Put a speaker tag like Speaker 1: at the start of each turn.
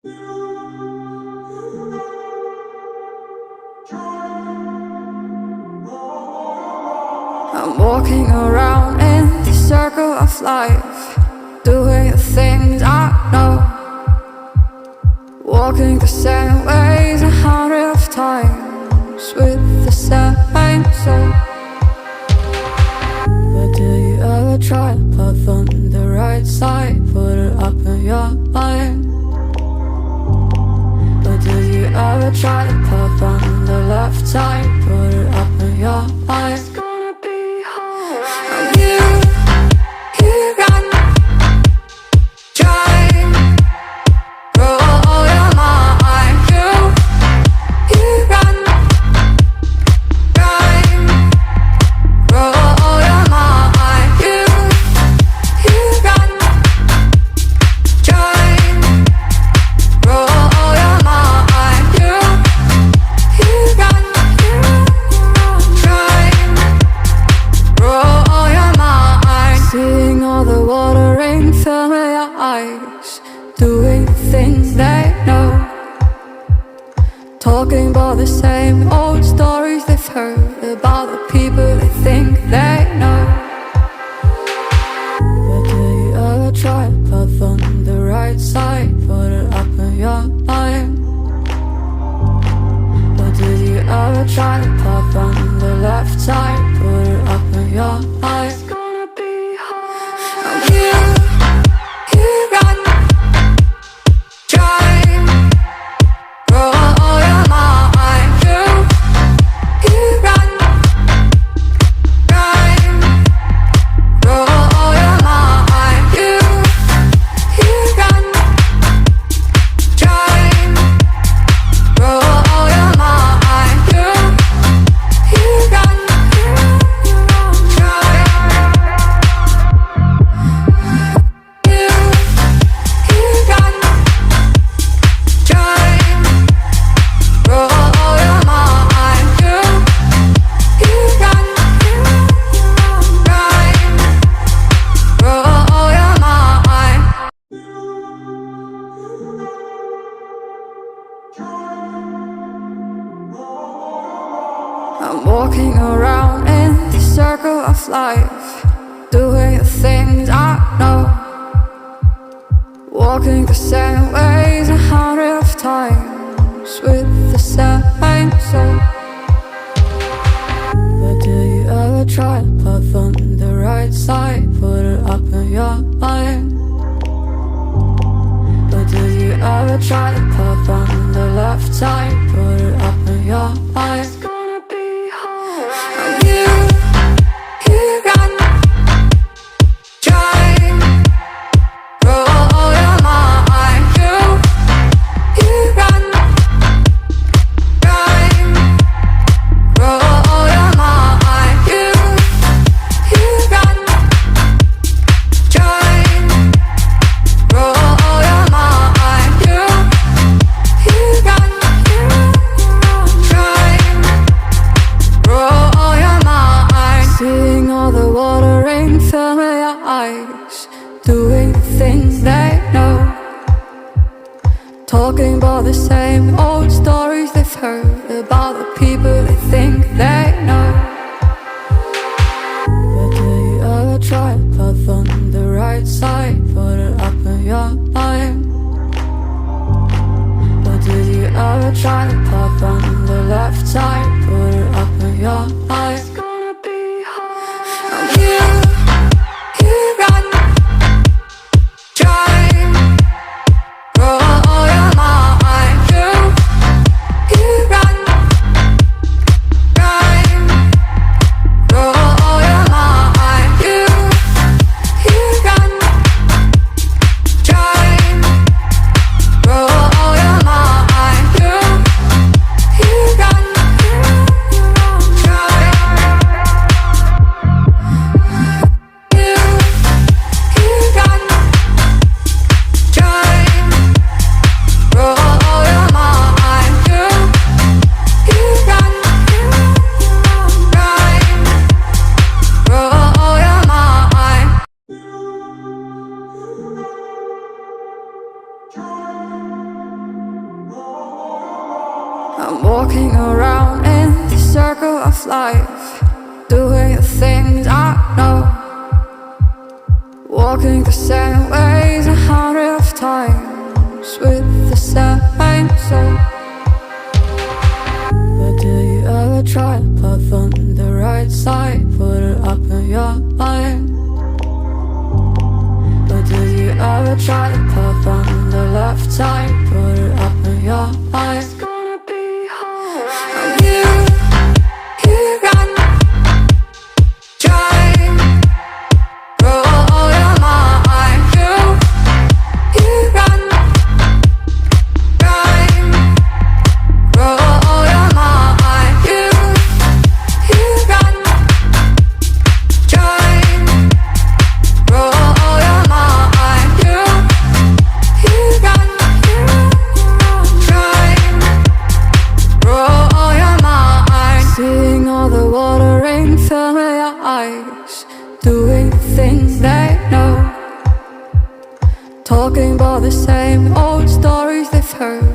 Speaker 1: I'm walking around in the circle of life, doing the things I know, walking the same ways 100 times with the same soul. But do you ever try to path on the right side, put it up in your mind? But do you ever try to path on the left side, put it up in your mind? Doing things they know, talking about the same old stories they've heard about the people they think they know. But do you ever try to path on the right side, put it up in your mind? But do you ever try to path on the left side, put it up in your mind? It's gonna be hard. You got I'm walking around in the circle of life, doing the things I know, walking the same ways 100 times with the same soul. But do you ever try to path on the right side, put it up in your mind? But do you ever try to path on the left side, put it up in your mind? Doing things they know, talking about the same old stories they've heard about the people they think they know. But do you ever try to path on the right side, put it up in your mind? But do you ever try to path on the left side, put it up in your mind? It's gonna be hard. You this life, doing the things I know, walking the same ways 100 times with the same soul. But do you ever try to path on the right side, put it up in your mind? But do you ever try to path on the left side, put it up in your mind? It's gonna be alright. You run, try, roll your mind. You run, try, roll your mind. You run, try, roll your mind. You run, try, roll your mind. Seeing all the watering fill your eyes, doing things they know, talking about the same old stories they've heard.